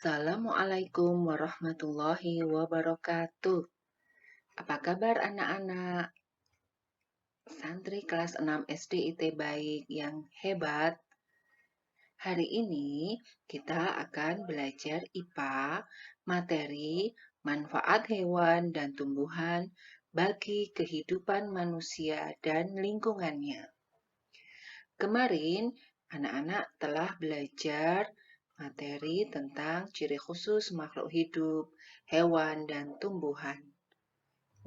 Assalamualaikum warahmatullahi wabarakatuh. Apa kabar anak-anak? Santri kelas 6 SD IT Baik yang hebat. Hari ini kita akan belajar IPA, materi manfaat hewan dan tumbuhan bagi kehidupan manusia dan lingkungannya. Kemarin anak-anak telah belajar materi tentang ciri khusus makhluk hidup, hewan, dan tumbuhan.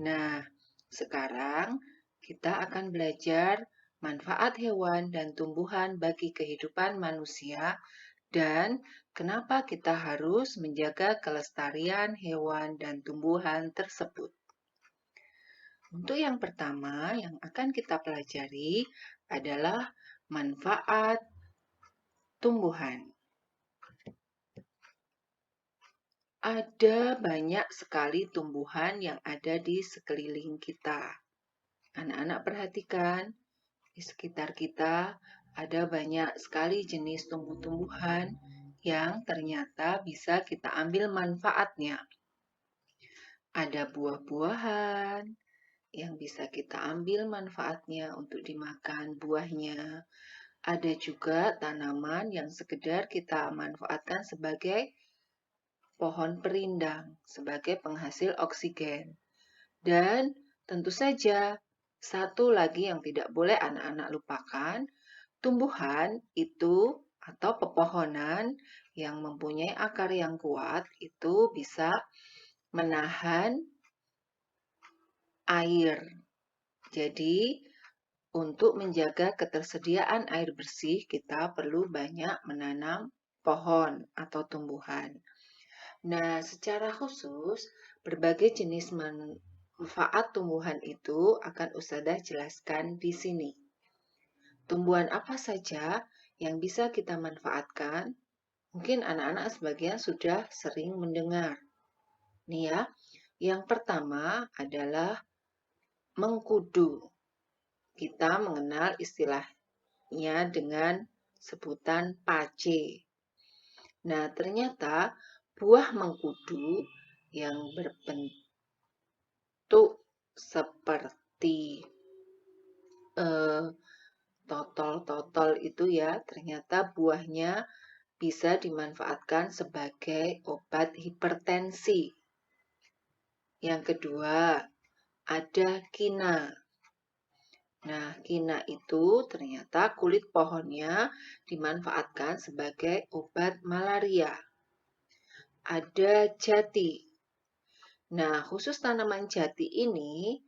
Nah, sekarang kita akan belajar manfaat hewan dan tumbuhan bagi kehidupan manusia dan kenapa kita harus menjaga kelestarian hewan dan tumbuhan tersebut. Untuk yang pertama yang akan kita pelajari adalah manfaat tumbuhan. Ada banyak sekali tumbuhan yang ada di sekeliling kita. Anak-anak perhatikan, di sekitar kita ada banyak sekali jenis tumbuh-tumbuhan yang ternyata bisa kita ambil manfaatnya. Ada buah-buahan yang bisa kita ambil manfaatnya untuk dimakan buahnya. Ada juga tanaman yang sekedar kita manfaatkan sebagai pohon perindang, sebagai penghasil oksigen. Dan tentu saja, satu lagi yang tidak boleh anak-anak lupakan, tumbuhan itu atau pepohonan yang mempunyai akar yang kuat itu bisa menahan air. Jadi, untuk menjaga ketersediaan air bersih, kita perlu banyak menanam pohon atau tumbuhan. Nah, secara khusus, berbagai jenis manfaat tumbuhan itu akan Ustadzah jelaskan di sini. Tumbuhan apa saja yang bisa kita manfaatkan? Mungkin anak-anak sebagian sudah sering mendengar. Nih ya, yang pertama adalah mengkudu. Kita mengenal istilahnya dengan sebutan pace. Nah, ternyata buah mengkudu yang berbentuk seperti totol-totol itu ya, ternyata buahnya bisa dimanfaatkan sebagai obat hipertensi. Yang kedua, ada kina. Nah, kina itu ternyata kulit pohonnya dimanfaatkan sebagai obat malaria. Ada jati. Nah, khusus tanaman jati ini,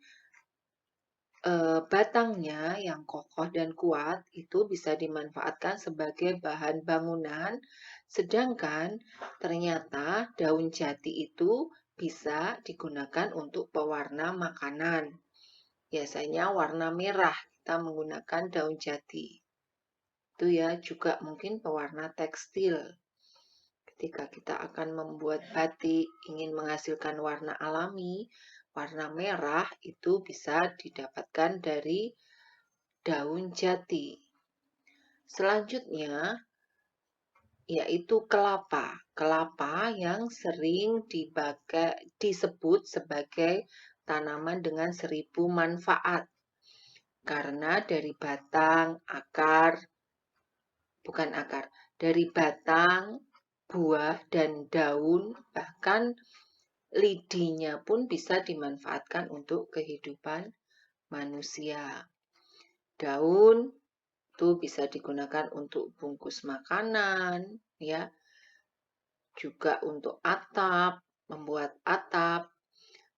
batangnya yang kokoh dan kuat itu bisa dimanfaatkan sebagai bahan bangunan, sedangkan ternyata daun jati itu bisa digunakan untuk pewarna makanan. Biasanya warna merah kita menggunakan daun jati. Itu ya juga mungkin pewarna tekstil. Ketika kita akan membuat batik, ingin menghasilkan warna alami, warna merah itu bisa didapatkan dari daun jati. Selanjutnya, yaitu kelapa. Kelapa yang sering disebut sebagai tanaman dengan 1000 manfaat. Karena dari batang, dari batang, buah, dan daun, bahkan lidinya pun bisa dimanfaatkan untuk kehidupan manusia. Daun itu bisa digunakan untuk bungkus makanan, ya, juga untuk atap, membuat atap.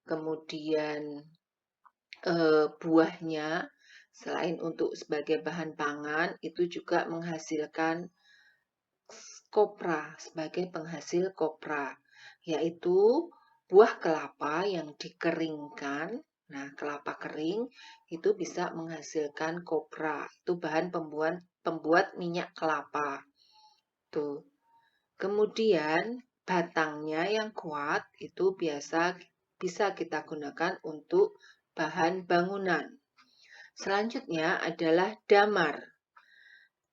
Kemudian buahnya selain untuk sebagai bahan pangan, itu juga menghasilkan kopra sebagai penghasil kopra, yaitu buah kelapa yang dikeringkan. Nah, kelapa kering itu bisa menghasilkan kopra. Itu bahan pembuat minyak kelapa. Tuh. Kemudian batangnya yang kuat itu bisa kita gunakan untuk bahan bangunan. Selanjutnya adalah damar.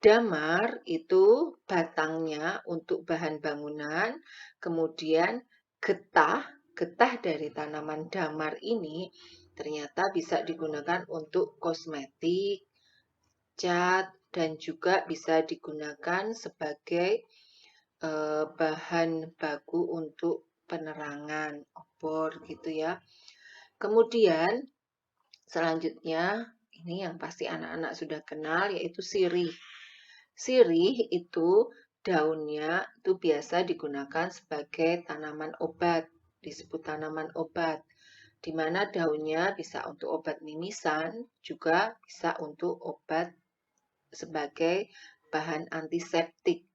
Damar itu batangnya untuk bahan bangunan, kemudian getah dari tanaman damar ini ternyata bisa digunakan untuk kosmetik, cat, dan juga bisa digunakan sebagai bahan baku untuk penerangan obor gitu ya. Kemudian selanjutnya ini yang pasti anak-anak sudah kenal yaitu sirih. Sirih itu daunnya itu biasa digunakan sebagai tanaman obat, disebut tanaman obat, di mana daunnya bisa untuk obat mimisan, juga bisa untuk obat sebagai bahan antiseptik.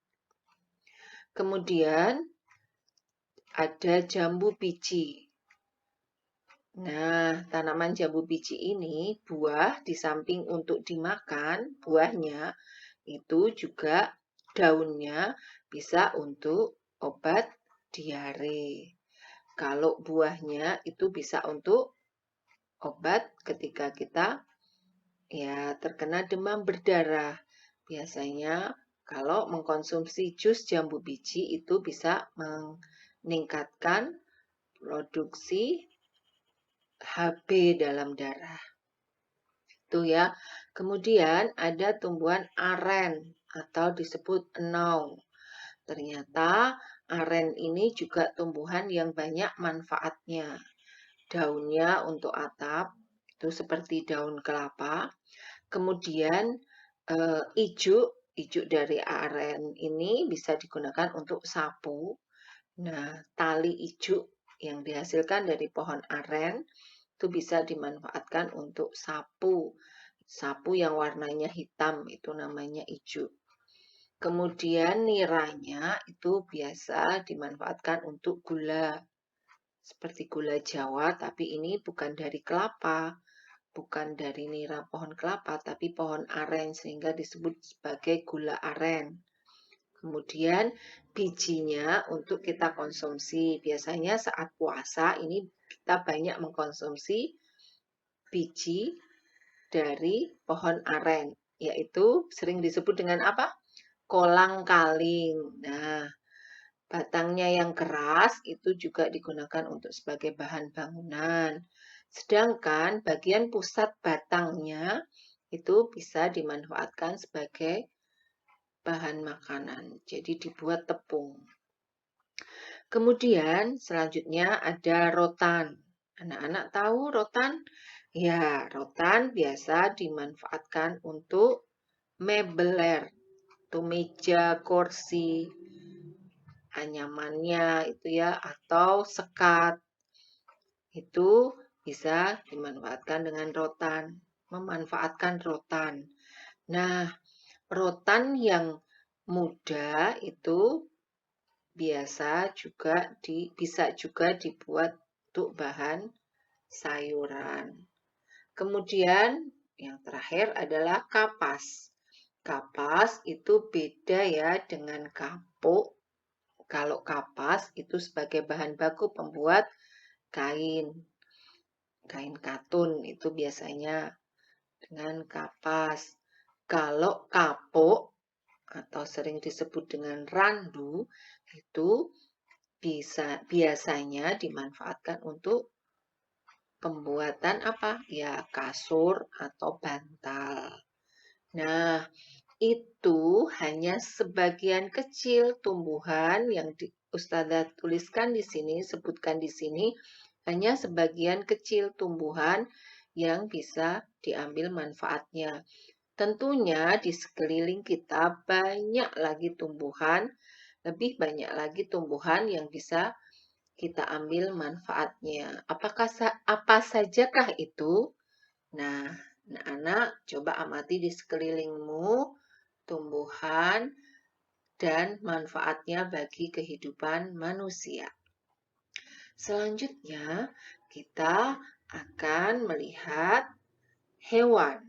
Kemudian ada jambu biji. Nah, tanaman jambu biji ini buah di samping untuk dimakan, buahnya itu juga daunnya bisa untuk obat diare. Kalau buahnya itu bisa untuk obat ketika kita ya terkena demam berdarah. Biasanya kalau mengkonsumsi jus jambu biji itu bisa meningkatkan produksi HB dalam darah. Itu ya. Kemudian ada tumbuhan aren atau disebut enaung. Ternyata aren ini juga tumbuhan yang banyak manfaatnya. Daunnya untuk atap, itu seperti daun kelapa. Kemudian ijuk dari aren ini bisa digunakan untuk sapu. Nah, tali ijuk yang dihasilkan dari pohon aren itu bisa dimanfaatkan untuk sapu. Sapu yang warnanya hitam itu namanya ijuk. Kemudian niranya itu biasa dimanfaatkan untuk gula. Seperti gula Jawa, tapi ini bukan dari kelapa. Bukan dari nira pohon kelapa, tapi pohon aren, sehingga disebut sebagai gula aren. Kemudian bijinya untuk kita konsumsi. Biasanya saat puasa ini kita banyak mengkonsumsi biji dari pohon aren, yaitu sering disebut dengan apa? Kolang-kaling. Nah, batangnya yang keras itu juga digunakan untuk sebagai bahan bangunan. Sedangkan bagian pusat batangnya itu bisa dimanfaatkan sebagai bahan makanan. Jadi dibuat tepung. Kemudian selanjutnya ada rotan. Anak-anak tahu rotan? Ya, rotan biasa dimanfaatkan untuk mebeler. Itu meja, kursi, anyamannya itu ya, atau sekat. Itu bisa dimanfaatkan dengan rotan. Memanfaatkan rotan. Nah, rotan yang muda itu bisa juga dibuat untuk bahan sayuran. Kemudian yang terakhir adalah kapas. Kapas itu beda ya dengan kapuk. Kalau kapas itu sebagai bahan baku pembuat kain. Kain katun itu biasanya dengan kapas. Kalau kapuk atau sering disebut dengan randu itu biasanya dimanfaatkan untuk pembuatan apa? Ya, kasur atau bantal. Nah, itu hanya sebagian kecil tumbuhan yang Ustazah tuliskan di sini, sebutkan di sini, hanya sebagian kecil tumbuhan yang bisa diambil manfaatnya. Tentunya di sekeliling kita banyak lagi tumbuhan, lebih banyak lagi tumbuhan yang bisa kita ambil manfaatnya. Apa sajakah itu? Nah, anak-anak coba amati di sekelilingmu tumbuhan dan manfaatnya bagi kehidupan manusia. Selanjutnya, kita akan melihat hewan.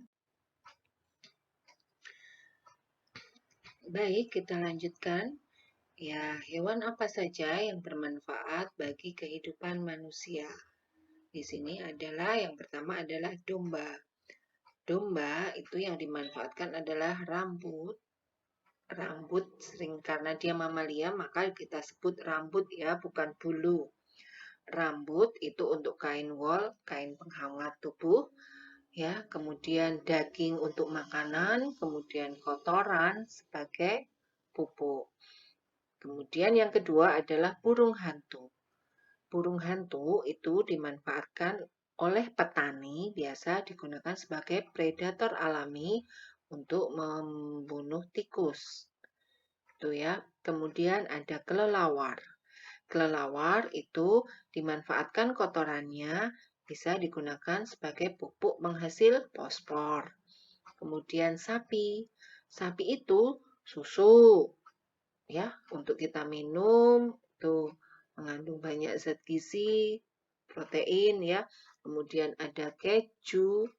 Baik, kita lanjutkan. Ya, hewan apa saja yang bermanfaat bagi kehidupan manusia? Di sini adalah yang pertama adalah domba. Domba itu yang dimanfaatkan adalah rambut, rambut sering karena dia mamalia maka kita sebut rambut ya, bukan bulu. Rambut itu untuk kain wol, kain penghangat tubuh ya, kemudian daging untuk makanan, kemudian kotoran sebagai pupuk. Kemudian yang kedua adalah burung hantu. Burung hantu itu dimanfaatkan oleh petani, biasa digunakan sebagai predator alami untuk membunuh tikus. Itu ya. Kemudian ada kelelawar. Kelelawar itu dimanfaatkan kotorannya bisa digunakan sebagai pupuk penghasil fosfor. Kemudian sapi. Sapi itu susu ya untuk kita minum, tuh mengandung banyak zat gizi, protein ya. Kemudian ada keju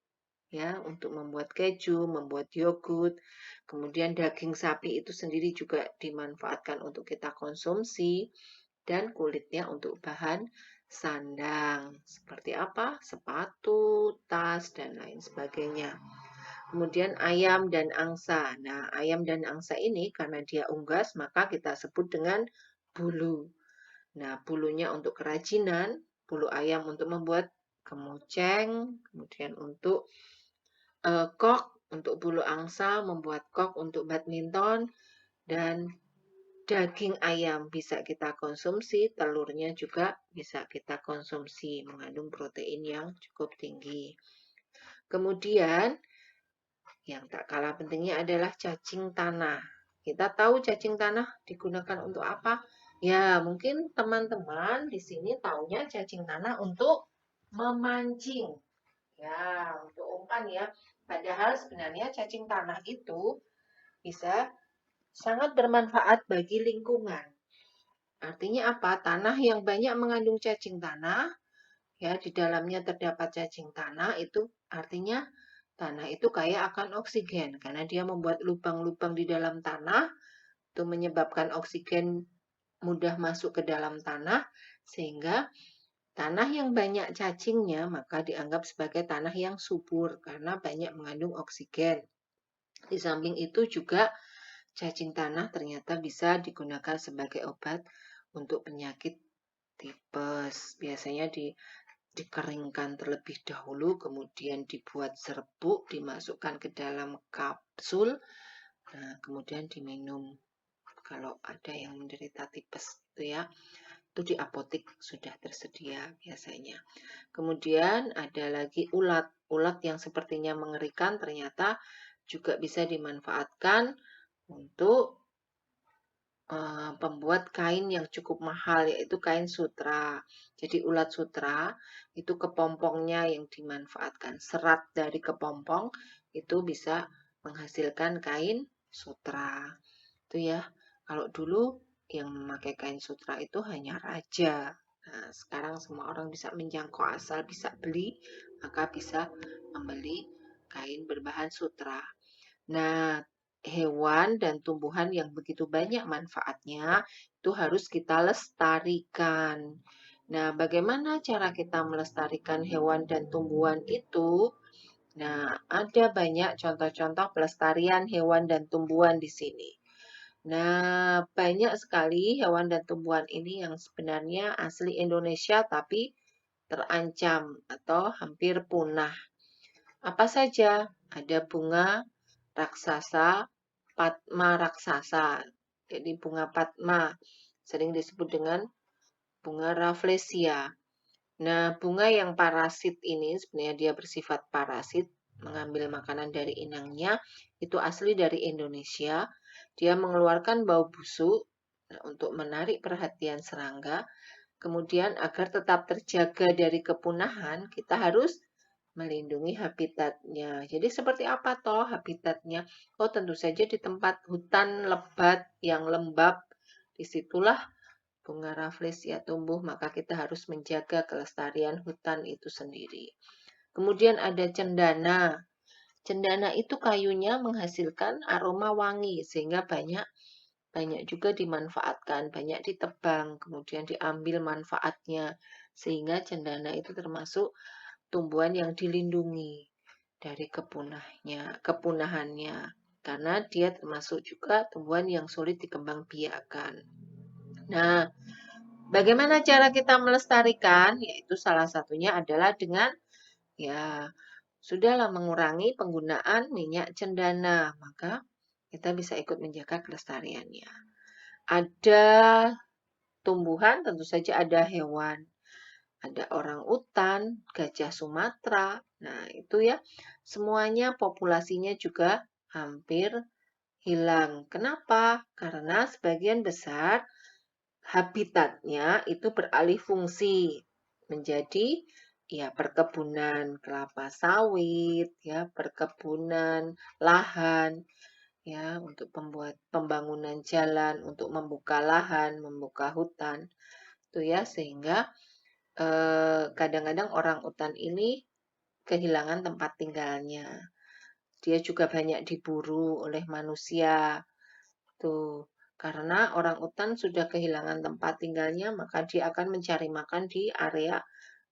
ya untuk membuat keju, membuat yogurt. Kemudian daging sapi itu sendiri juga dimanfaatkan untuk kita konsumsi dan kulitnya untuk bahan sandang. Seperti apa? Sepatu, tas dan lain sebagainya. Kemudian ayam dan angsa. Nah, ayam dan angsa ini karena dia unggas maka kita sebut dengan bulu. Nah, bulunya untuk kerajinan, bulu ayam untuk membuat kemuceng, kemudian untuk kok, untuk bulu angsa membuat kok untuk badminton, dan daging ayam bisa kita konsumsi, telurnya juga bisa kita konsumsi, mengandung protein yang cukup tinggi. Kemudian, yang tak kalah pentingnya adalah cacing tanah. Kita tahu cacing tanah digunakan untuk apa? Ya, mungkin teman-teman di sini taunya cacing tanah untuk memancing. Ya, untuk umpan ya. Padahal sebenarnya cacing tanah itu bisa sangat bermanfaat bagi lingkungan. Artinya apa? Tanah yang banyak mengandung cacing tanah, ya di dalamnya terdapat cacing tanah itu artinya tanah itu kaya akan oksigen karena dia membuat lubang-lubang di dalam tanah itu menyebabkan oksigen mudah masuk ke dalam tanah sehingga tanah yang banyak cacingnya maka dianggap sebagai tanah yang subur karena banyak mengandung oksigen. Di samping itu juga cacing tanah ternyata bisa digunakan sebagai obat untuk penyakit tipes. Biasanya dikeringkan terlebih dahulu, kemudian dibuat serbuk, dimasukkan ke dalam kapsul, nah, kemudian diminum. Kalau ada yang menderita tipes itu ya, itu di apotek sudah tersedia biasanya. Kemudian ada lagi ulat. Ulat yang sepertinya mengerikan ternyata juga bisa dimanfaatkan untuk pembuat kain yang cukup mahal yaitu kain sutra. Jadi ulat sutra itu kepompongnya yang dimanfaatkan. Serat dari kepompong itu bisa menghasilkan kain sutra. Itu ya. Kalau dulu yang memakai kain sutra itu hanya raja. Nah, sekarang semua orang bisa menjangkau asal bisa beli, maka bisa membeli kain berbahan sutra. Nah, hewan dan tumbuhan yang begitu banyak manfaatnya itu harus kita lestarikan. Nah, bagaimana cara kita melestarikan hewan dan tumbuhan itu? Nah, ada banyak contoh-contoh pelestarian hewan dan tumbuhan di sini. Nah, banyak sekali hewan dan tumbuhan ini yang sebenarnya asli Indonesia tapi terancam atau hampir punah. Apa saja? Ada bunga raksasa, Padma raksasa. Jadi bunga Padma sering disebut dengan bunga Rafflesia. Nah, bunga yang parasit ini sebenarnya dia bersifat parasit, mengambil makanan dari inangnya, itu asli dari Indonesia. Dia mengeluarkan bau busuk untuk menarik perhatian serangga. Kemudian agar tetap terjaga dari kepunahan, kita harus melindungi habitatnya. Jadi seperti apa toh habitatnya? Oh, tentu saja di tempat hutan lebat yang lembab. Disitulah bunga rafflesia tumbuh, maka kita harus menjaga kelestarian hutan itu sendiri. Kemudian ada cendana. Cendana itu kayunya menghasilkan aroma wangi sehingga banyak juga dimanfaatkan, banyak ditebang, kemudian diambil manfaatnya sehingga cendana itu termasuk tumbuhan yang dilindungi dari kepunahannya. karena dia termasuk juga tumbuhan yang sulit dikembangbiakkan. Nah, bagaimana cara kita melestarikan? Yaitu salah satunya adalah dengan ya sudahlah mengurangi penggunaan minyak cendana, maka kita bisa ikut menjaga kelestariannya. Ada tumbuhan, tentu saja ada hewan. Ada orang utan, gajah Sumatera. Nah, itu ya, semuanya populasinya juga hampir hilang. Kenapa? Karena sebagian besar habitatnya itu beralih fungsi menjadi ya perkebunan kelapa sawit, ya perkebunan lahan, ya untuk pembuat pembangunan jalan, untuk membuka lahan, membuka hutan, itu ya sehingga kadang-kadang orang utan ini kehilangan tempat tinggalnya. Dia juga banyak diburu oleh manusia. Tuh, karena orang utan sudah kehilangan tempat tinggalnya, maka dia akan mencari makan di area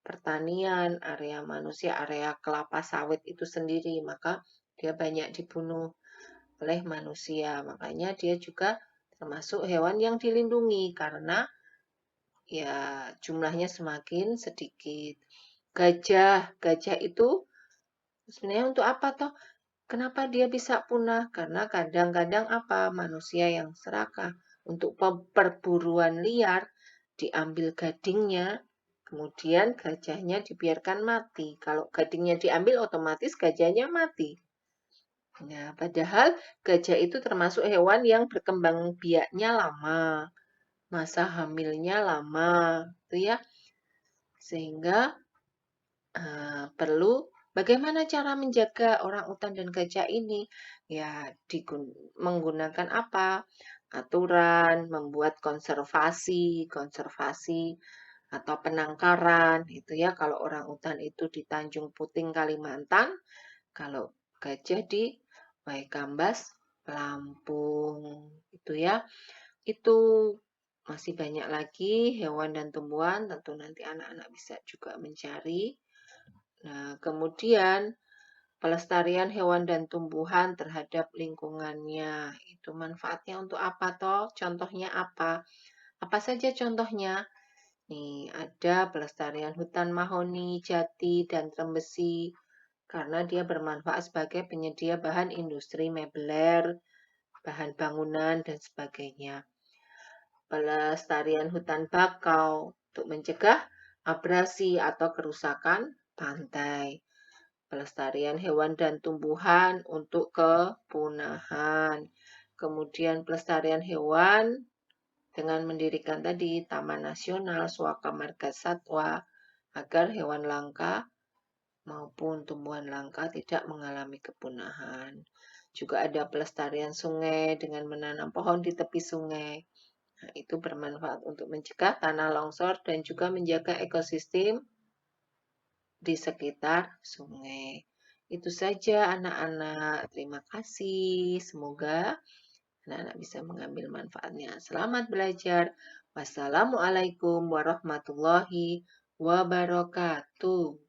pertanian, area manusia, area kelapa sawit itu sendiri. Maka dia banyak dibunuh oleh manusia. Makanya dia juga termasuk hewan yang dilindungi karena ya jumlahnya semakin sedikit. Gajah itu sebenarnya untuk apa toh? Kenapa dia bisa punah? Karena kadang-kadang apa? Manusia yang serakah untuk perburuan liar diambil gadingnya, kemudian gajahnya dibiarkan mati. Kalau gadingnya diambil otomatis gajahnya mati. Nah, padahal gajah itu termasuk hewan yang berkembang biaknya lama, masa hamilnya lama, itu ya. Sehingga perlu bagaimana cara menjaga orang utan dan gajah ini? Ya, menggunakan apa? Aturan, membuat konservasi atau penangkaran itu ya. Kalau orang utan itu di Tanjung Puting, Kalimantan, kalau gajah di Waikambas, Lampung, itu ya. Itu masih banyak lagi hewan dan tumbuhan, tentu nanti anak-anak bisa juga mencari. Nah, kemudian pelestarian hewan dan tumbuhan terhadap lingkungannya. Itu manfaatnya untuk apa toh? Contohnya apa? Apa saja contohnya? Nih, ada pelestarian hutan mahoni, jati, dan trembesi karena dia bermanfaat sebagai penyedia bahan industri mebeler, bahan bangunan, dan sebagainya. Pelestarian hutan bakau untuk mencegah abrasi atau kerusakan pantai. Pelestarian hewan dan tumbuhan untuk kepunahan. Kemudian pelestarian hewan dengan mendirikan tadi Taman Nasional Suaka Marga Satwa agar hewan langka maupun tumbuhan langka tidak mengalami kepunahan. Juga ada pelestarian sungai dengan menanam pohon di tepi sungai. Nah, itu bermanfaat untuk mencegah tanah longsor dan juga menjaga ekosistem di sekitar sungai. Itu saja anak-anak. Terima kasih. Semoga anak-anak bisa mengambil manfaatnya. Selamat belajar. Wassalamualaikum warahmatullahi wabarakatuh.